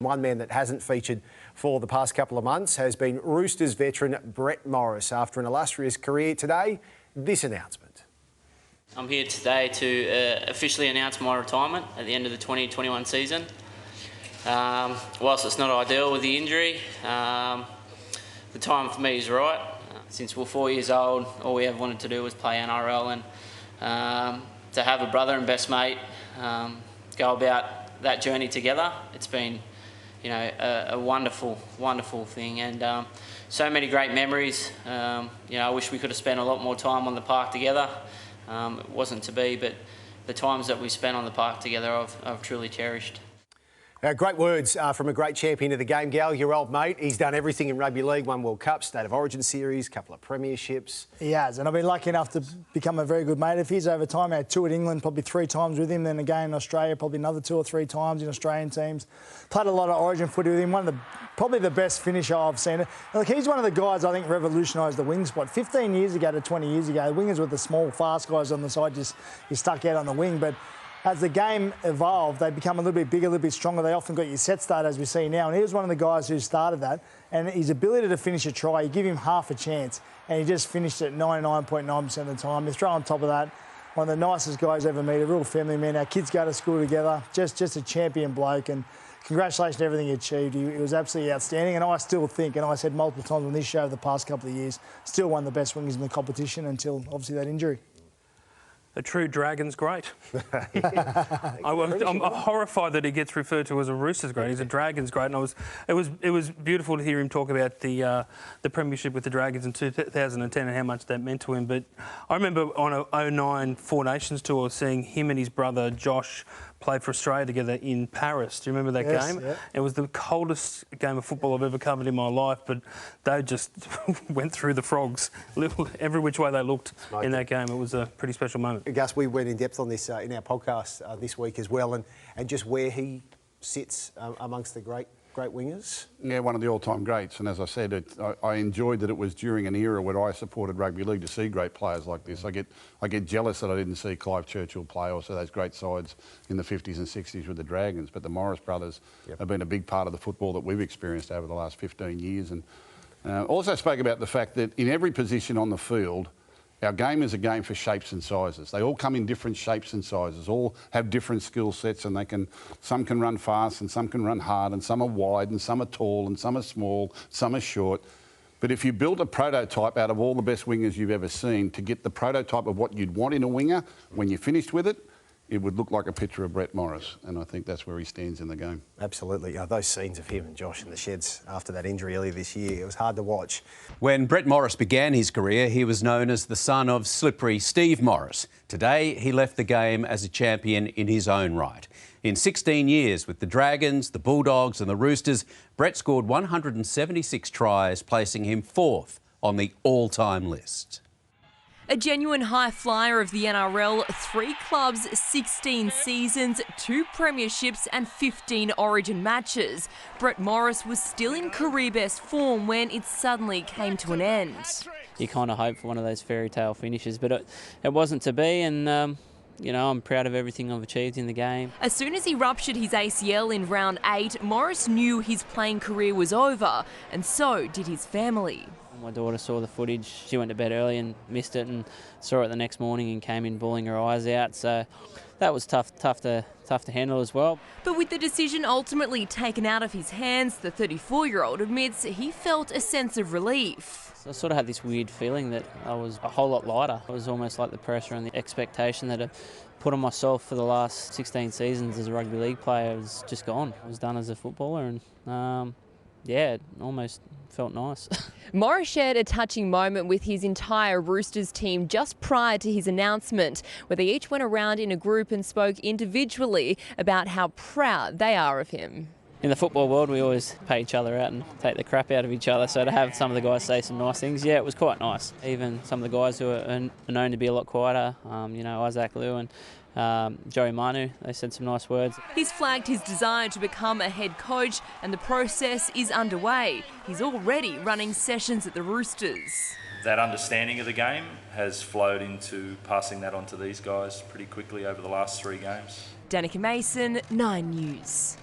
One man that hasn't featured for the past couple of months has been Roosters veteran Brett Morris. After an illustrious career today, this announcement. I'm here today to officially announce my retirement at the end of the 2021 season. Whilst it's not ideal with the injury, the time for me is right. Since we're 4 years old, all we ever wanted to do was play NRL, and to have a brother and best mate go about that journey together, it's been, you know, a wonderful, wonderful thing, and so many great memories. You know, I wish we could have spent a lot more time on the park together. It wasn't to be, but the times that we spent on the park together I've truly cherished. Great words from a great champion of the game, Gal, your old mate. He's done everything in rugby league, won World Cup, State of Origin series, couple of premierships. He has, and I've been lucky enough to become a very good mate of his over time. I had 2 at England, probably 3 times with him, then again in Australia, probably another 2 or 3 times in Australian teams. Played a lot of Origin footy with him, probably the best finisher I've seen. Look, he's one of the guys I think revolutionised the wing spot. 15 years ago to 20 years ago, the wingers were the small, fast guys on the side, just you stuck out on the wing, but as the game evolved, they become a little bit bigger, a little bit stronger. They often got your set start, as we see now. And he was one of the guys who started that. And his ability to finish a try, you give him half a chance, and he just finished it 99.9% of the time. You throw on top of that, one of the nicest guys I ever meet, a real family man. Our kids go to school together, just a champion bloke. And congratulations on everything he achieved. He was absolutely outstanding. And I still think, and I said multiple times on this show over the past couple of years, still one of the best wingers in the competition until, obviously, that injury. A true Dragon's great. I'm horrified that he gets referred to as a Roosters great. He's a Dragons great, and it was beautiful to hear him talk about the premiership with the Dragons in 2010 and how much that meant to him. But I remember on a 09 Four Nations tour seeing him and his brother Josh played for Australia together in Paris. Do you remember that game? Yeah. It was the coldest game of football I've ever covered in my life, but they just went through the frogs every which way they looked in that game. It was a pretty special moment. Gus, we went in depth on this in our podcast this week as well, and just where he sits amongst the great wingers. Yeah, one of the all-time greats. And as I said, I enjoyed that it was during an era where I supported rugby league to see great players like this. I get jealous that I didn't see Clive Churchill play, or so those great sides in the 50s and 60s with the Dragons. But the Morris brothers have been a big part of the football that we've experienced over the last 15 years. And also spoke about the fact that in every position on the field, our game is a game for shapes and sizes. They all come in different shapes and sizes, all have different skill sets, and some can run fast and some can run hard, and some are wide and some are tall and some are small, some are short. But if you build a prototype out of all the best wingers you've ever seen to get the prototype of what you'd want in a winger, when you're finished with it, it would look like a picture of Brett Morris, and I think that's where he stands in the game. Absolutely. Those scenes of him and Josh in the sheds after that injury earlier this year, it was hard to watch. When Brett Morris began his career, he was known as the son of slippery Steve Morris. Today, he left the game as a champion in his own right. In 16 years with the Dragons, the Bulldogs and the Roosters, Brett scored 176 tries, placing him 4th on the all-time list. A genuine high flyer of the NRL, 3 clubs, 16 seasons, 2 premierships and 15 Origin matches. Brett Morris was still in career best form when it suddenly came to an end. You kind of hope for one of those fairy tale finishes, but it wasn't to be, and you know, I'm proud of everything I've achieved in the game. As soon as he ruptured his ACL in round 8, Morris knew his playing career was over, and so did his family. My daughter saw the footage. She went to bed early and missed it, and saw it the next morning and came in bawling her eyes out. So that was tough to handle as well. But with the decision ultimately taken out of his hands, the 34-year-old admits he felt a sense of relief. So I sort of had this weird feeling that I was a whole lot lighter. It was almost like the pressure and the expectation that I put on myself for the last 16 seasons as a rugby league player was just gone. I was done as a footballer, and yeah, it almost felt nice. Morris shared a touching moment with his entire Roosters team just prior to his announcement, where they each went around in a group and spoke individually about how proud they are of him. In the football world, we always pay each other out and take the crap out of each other, so to have some of the guys say some nice things, yeah, it was quite nice. Even some of the guys who are known to be a lot quieter, you know, Isaac Liu and Joey Manu, they said some nice words. He's flagged his desire to become a head coach, and the process is underway. He's already running sessions at the Roosters. That understanding of the game has flowed into passing that on to these guys pretty quickly over the last 3 games. Danica Mason, 9 News.